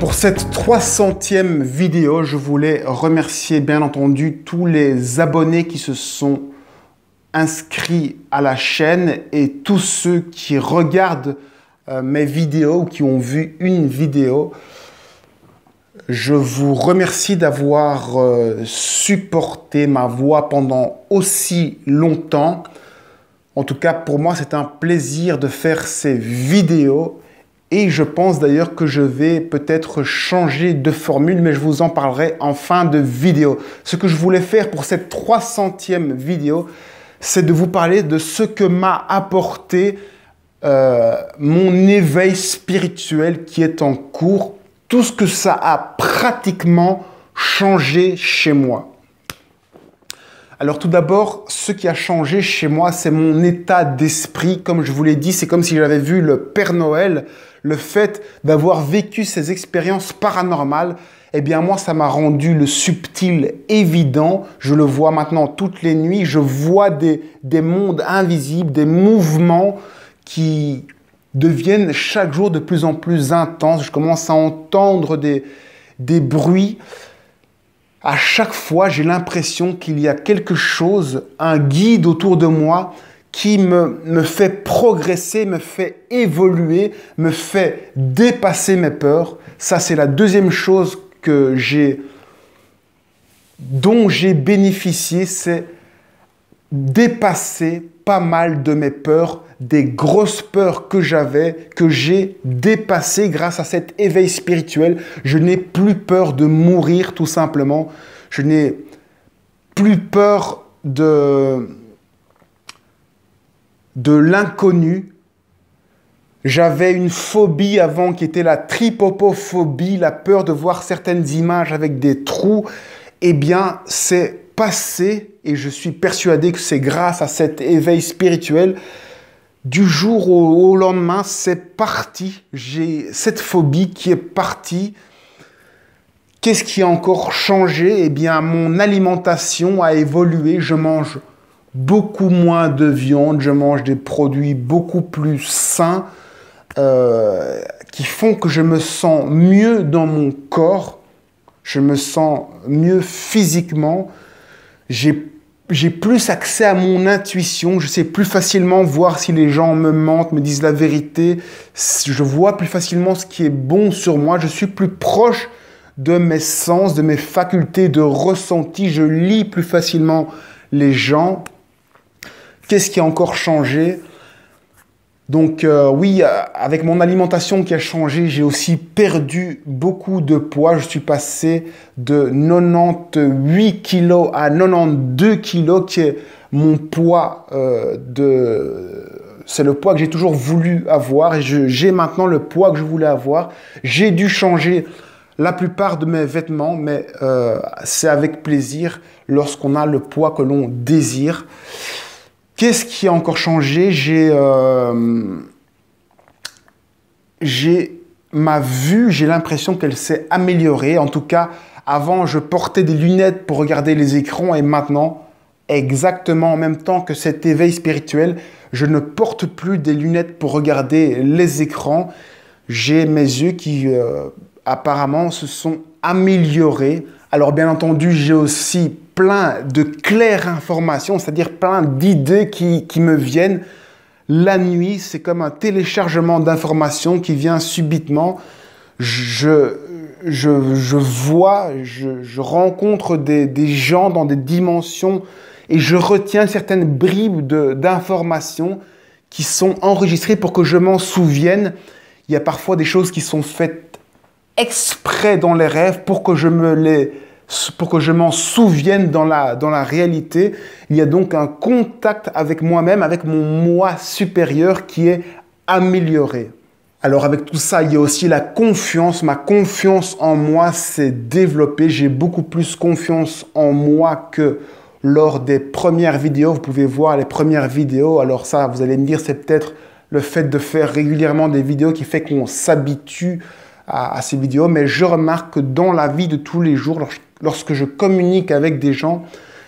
Pour cette 300e vidéo, je voulais remercier bien entendu tous les abonnés qui se sont inscrits à la chaîne et tous ceux qui regardent mes vidéos ou qui ont vu une vidéo. Je vous remercie d'avoir supporté ma voix pendant aussi longtemps. En tout cas, pour moi, c'est un plaisir de faire ces vidéos. Et je pense d'ailleurs que je vais peut-être changer de formule, mais je vous en parlerai en fin de vidéo. Ce que je voulais faire pour cette 300e vidéo, c'est de vous parler de ce que m'a apporté mon éveil spirituel qui est en cours. Tout ce que ça a pratiquement changé chez moi. Alors tout d'abord, ce qui a changé chez moi, c'est mon état d'esprit. Comme je vous l'ai dit, c'est comme si j'avais vu le Père Noël. Le fait d'avoir vécu ces expériences paranormales, eh bien moi, ça m'a rendu le subtil évident. Je le vois maintenant toutes les nuits. Je vois des mondes invisibles, des mouvements qui deviennent chaque jour de plus en plus intenses. Je commence à entendre des bruits. À chaque fois, j'ai l'impression qu'il y a quelque chose, un guide autour de moi qui me fait progresser, me fait évoluer, me fait dépasser mes peurs. Ça, c'est la deuxième chose dont j'ai bénéficié, c'est dépasser pas mal de mes peurs, des grosses peurs que j'avais, que j'ai dépassées grâce à cet éveil spirituel. Je n'ai plus peur de mourir, tout simplement. Je n'ai plus peur de l'inconnu. J'avais une phobie avant qui était la trypophobie, la peur de voir certaines images avec des trous. Eh bien, c'est passé et je suis persuadé que c'est grâce à cet éveil spirituel. Du jour au lendemain, c'est parti. J'ai cette phobie qui est partie. Qu'est-ce qui a encore changé? Eh bien, mon alimentation a évolué. Je mange beaucoup moins de viande. Je mange des produits beaucoup plus sains qui font que je me sens mieux dans mon corps. Je me sens mieux physiquement. J'ai plus accès à mon intuition. Je sais plus facilement voir si les gens me mentent, me disent la vérité. Je vois plus facilement ce qui est bon sur moi. Je suis plus proche de mes sens, de mes facultés de ressenti. Je lis plus facilement les gens. Qu'est-ce qui a encore changé? Donc oui, avec mon alimentation qui a changé, j'ai aussi perdu beaucoup de poids. Je suis passé de 98 kg à 92 kg, qui est mon poids c'est le poids que j'ai toujours voulu avoir et j'ai maintenant le poids que je voulais avoir. J'ai dû changer la plupart de mes vêtements, mais c'est avec plaisir lorsqu'on a le poids que l'on désire. Qu'est-ce qui a encore changé? Ma vue, j'ai l'impression qu'elle s'est améliorée. En tout cas, avant, je portais des lunettes pour regarder les écrans et maintenant, exactement en même temps que cet éveil spirituel, je ne porte plus des lunettes pour regarder les écrans. J'ai mes yeux qui, apparemment, se sont améliorés. Alors, bien entendu, j'ai aussi plein de claires informations, c'est-à-dire plein d'idées qui me viennent. La nuit, c'est comme un téléchargement d'informations qui vient subitement. Je rencontre des gens dans des dimensions et je retiens certaines bribes d'informations qui sont enregistrées pour que je m'en souvienne. Il y a parfois des choses qui sont faites exprès dans les rêves pour que je m'en souvienne dans la réalité. Il y a donc un contact avec moi-même, avec mon moi supérieur qui est amélioré. Alors avec tout ça, il y a aussi la confiance. Ma confiance en moi s'est développée. J'ai beaucoup plus confiance en moi que lors des premières vidéos. Vous pouvez voir les premières vidéos. Alors ça, vous allez me dire, c'est peut-être le fait de faire régulièrement des vidéos qui fait qu'on s'habitue à ces vidéos. Mais je remarque que dans la vie de tous les jours, lorsque je communique avec des gens,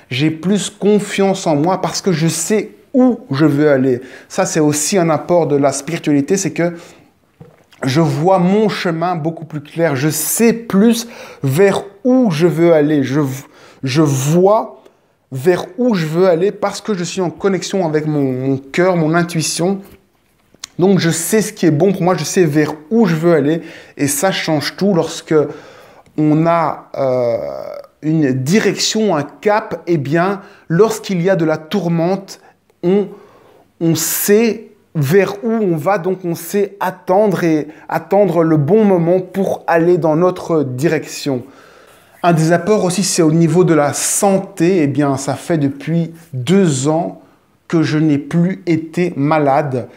j'ai plus confiance en moi parce que je sais où je veux aller. Ça, c'est aussi un apport de la spiritualité, c'est que je vois mon chemin beaucoup plus clair. Je sais plus vers où je veux aller. Je vois vers où je veux aller parce que je suis en connexion avec mon cœur, mon intuition. Donc, je sais ce qui est bon pour moi. Je sais vers où je veux aller. Et ça change tout lorsque on a une direction, un cap. Eh bien, lorsqu'il y a de la tourmente, on sait vers où on va, donc on sait attendre et attendre le bon moment pour aller dans notre direction. Un des apports aussi, c'est au niveau de la santé. Eh bien, ça fait depuis 2 ans que je n'ai plus été malade.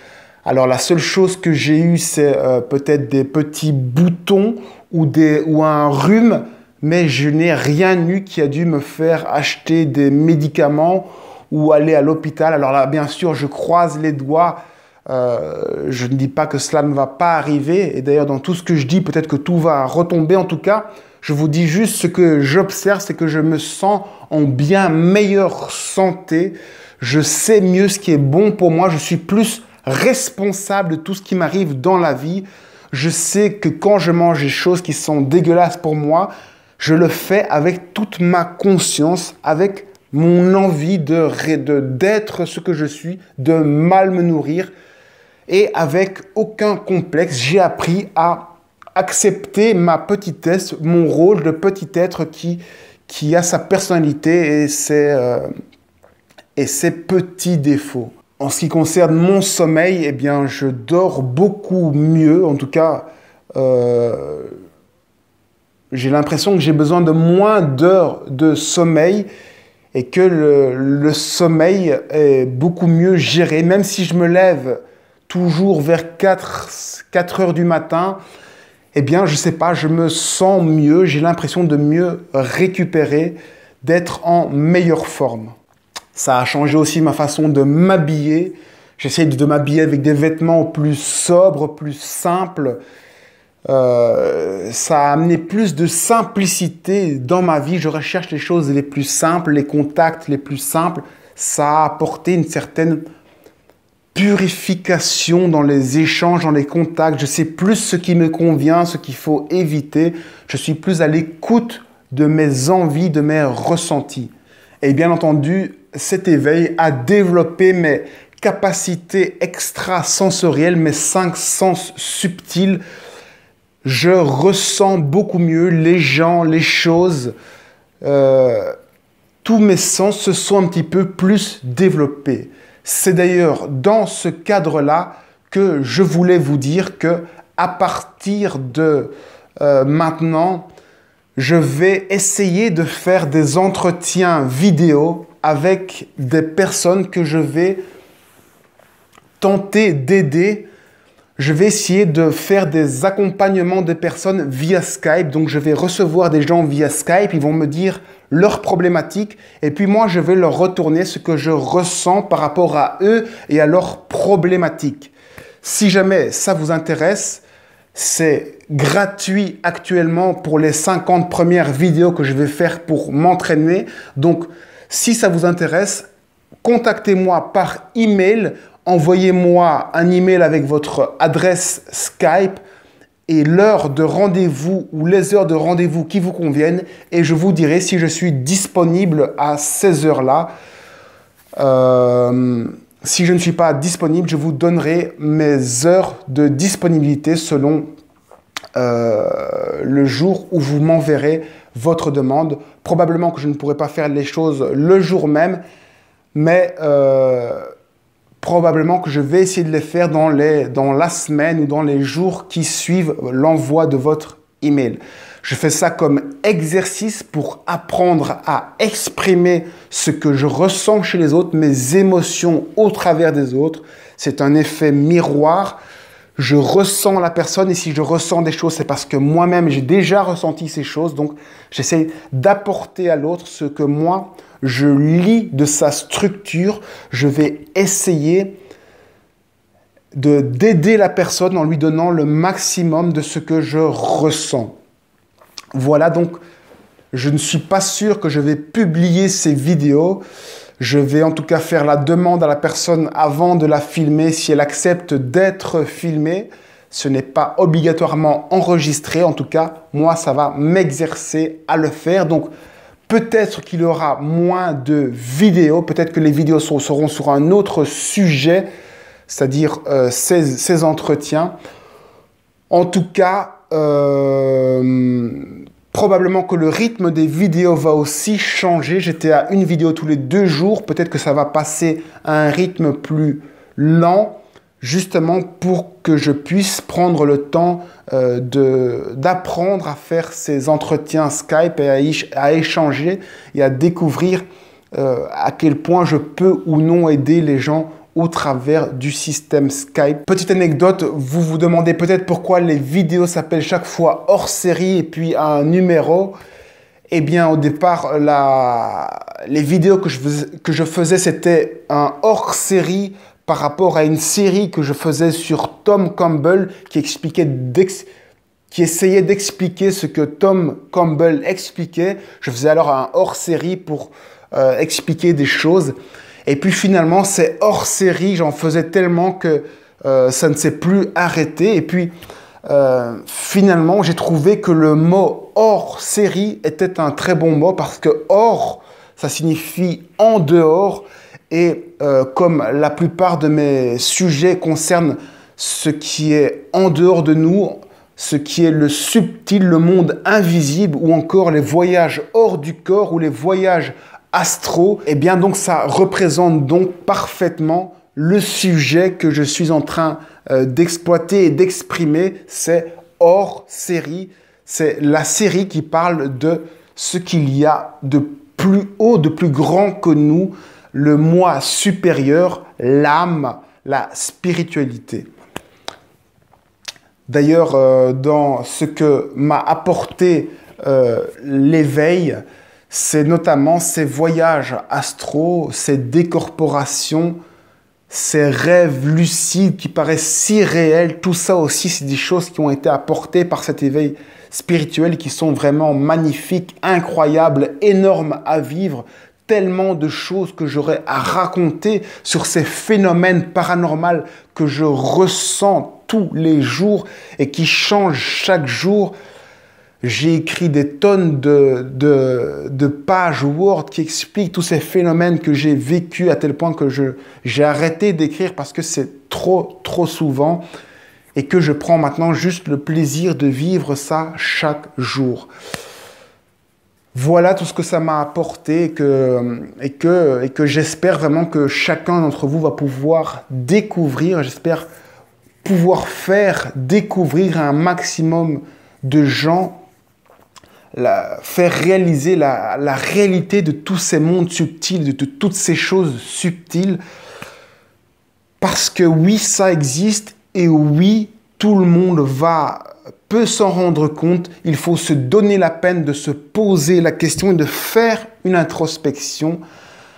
Alors, la seule chose que j'ai eue, c'est peut-être des petits boutons ou un rhume, mais je n'ai rien eu qui a dû me faire acheter des médicaments ou aller à l'hôpital. Alors là, bien sûr, je croise les doigts. Je ne dis pas que cela ne va pas arriver. Et d'ailleurs, dans tout ce que je dis, peut-être que tout va retomber. En tout cas, je vous dis juste ce que j'observe, c'est que je me sens en bien meilleure santé. Je sais mieux ce qui est bon pour moi. Je suis plus responsable de tout ce qui m'arrive dans la vie. Je sais que quand je mange des choses qui sont dégueulasses pour moi, je le fais avec toute ma conscience, avec mon envie d'être ce que je suis, de mal me nourrir. Et avec aucun complexe, j'ai appris à accepter ma petitesse, mon rôle de petit être qui a sa personnalité et ses petits défauts. En ce qui concerne mon sommeil, eh bien, je dors beaucoup mieux. En tout cas, j'ai l'impression que j'ai besoin de moins d'heures de sommeil et que le sommeil est beaucoup mieux géré. Même si je me lève toujours vers 4 heures du matin, eh bien, je ne sais pas, je me sens mieux, j'ai l'impression de mieux récupérer, d'être en meilleure forme. Ça a changé aussi ma façon de m'habiller. J'essaie de m'habiller avec des vêtements plus sobres, plus simples. Ça a amené plus de simplicité dans ma vie. Je recherche les choses les plus simples, les contacts les plus simples. Ça a apporté une certaine purification dans les échanges, dans les contacts. Je sais plus ce qui me convient, ce qu'il faut éviter. Je suis plus à l'écoute de mes envies, de mes ressentis. Et bien entendu, cet éveil a développé mes capacités extrasensorielles, mes 5 sens subtils. Je ressens beaucoup mieux les gens, les choses. Tous mes sens se sont un petit peu plus développés. C'est d'ailleurs dans ce cadre-là que je voulais vous dire que à partir de maintenant, je vais essayer de faire des entretiens vidéo avec des personnes que je vais tenter d'aider. Je vais essayer de faire des accompagnements de personnes via Skype. Donc, je vais recevoir des gens via Skype. Ils vont me dire leurs problématiques. Et puis, moi, je vais leur retourner ce que je ressens par rapport à eux et à leurs problématiques. Si jamais ça vous intéresse, c'est gratuit actuellement pour les 50 premières vidéos que je vais faire pour m'entraîner. Donc, si ça vous intéresse, contactez-moi par email. Envoyez-moi un email avec votre adresse Skype et l'heure de rendez-vous ou les heures de rendez-vous qui vous conviennent et je vous dirai si je suis disponible à ces heures-là. Si je ne suis pas disponible, je vous donnerai mes heures de disponibilité selon le jour où vous m'enverrez votre demande. Probablement que je ne pourrai pas faire les choses le jour même, mais probablement que je vais essayer de les faire dans la semaine ou dans les jours qui suivent l'envoi de votre email. Je fais ça comme exercice pour apprendre à exprimer ce que je ressens chez les autres, mes émotions au travers des autres. C'est un effet miroir. Je ressens la personne et si je ressens des choses, c'est parce que moi-même, j'ai déjà ressenti ces choses. Donc, j'essaie d'apporter à l'autre ce que moi, je lis de sa structure. Je vais essayer d'aider la personne en lui donnant le maximum de ce que je ressens. Voilà, donc, je ne suis pas sûr que je vais publier ces vidéos. Je vais en tout cas faire la demande à la personne avant de la filmer, si elle accepte d'être filmée. Ce n'est pas obligatoirement enregistré. En tout cas, moi, ça va m'exercer à le faire. Donc, peut-être qu'il y aura moins de vidéos. Peut-être que les vidéos seront sur un autre sujet, c'est-à-dire ces entretiens. En tout cas, probablement que le rythme des vidéos va aussi changer. J'étais à une vidéo tous les 2 jours. Peut-être que ça va passer à un rythme plus lent, justement pour que je puisse prendre le temps d'apprendre à faire ces entretiens Skype et à échanger et à découvrir à quel point je peux ou non aider les gens au travers du système Skype. Petite anecdote, vous vous demandez peut-être pourquoi les vidéos s'appellent chaque fois hors série et puis un numéro. Eh bien, au départ, les vidéos que je faisais, c'était un hors série par rapport à une série que je faisais sur Tom Campbell qui essayait d'expliquer ce que Tom Campbell expliquait. Je faisais alors un hors série pour expliquer des choses. Et puis finalement, ces hors-série, j'en faisais tellement que ça ne s'est plus arrêté. Et puis finalement, j'ai trouvé que le mot hors-série était un très bon mot parce que hors, ça signifie en dehors. Et comme la plupart de mes sujets concernent ce qui est en dehors de nous, ce qui est le subtil, le monde invisible ou encore les voyages hors du corps ou les voyages astro, et bien donc ça représente donc parfaitement le sujet que je suis en train d'exploiter et d'exprimer. C'est hors série, c'est la série qui parle de ce qu'il y a de plus haut, de plus grand que nous, le moi supérieur, l'âme, la spiritualité. D'ailleurs, dans ce que m'a apporté l'éveil, c'est notamment ces voyages astraux, ces décorporations, ces rêves lucides qui paraissent si réels. Tout ça aussi, c'est des choses qui ont été apportées par cet éveil spirituel qui sont vraiment magnifiques, incroyables, énormes à vivre. Tellement de choses que j'aurais à raconter sur ces phénomènes paranormaux que je ressens tous les jours et qui changent chaque jour. J'ai écrit des tonnes de pages Word qui expliquent tous ces phénomènes que j'ai vécus à tel point que j'ai arrêté d'écrire parce que c'est trop souvent et que je prends maintenant juste le plaisir de vivre ça chaque jour. Voilà tout ce que ça m'a apporté et que j'espère vraiment que chacun d'entre vous va pouvoir découvrir. J'espère pouvoir faire découvrir à un maximum de gens, faire réaliser la réalité de tous ces mondes subtils, de toutes ces choses subtiles. Parce que oui, ça existe et oui, tout le monde peut s'en rendre compte. Il faut se donner la peine de se poser la question et de faire une introspection.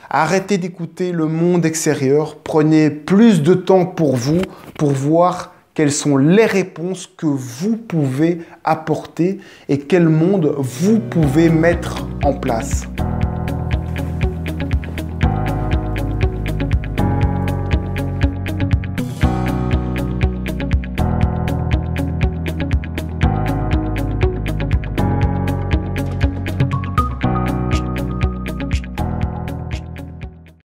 Arrêtez d'écouter le monde extérieur. Prenez plus de temps pour vous, pour voir quelles sont les réponses que vous pouvez apporter et quel monde vous pouvez mettre en place.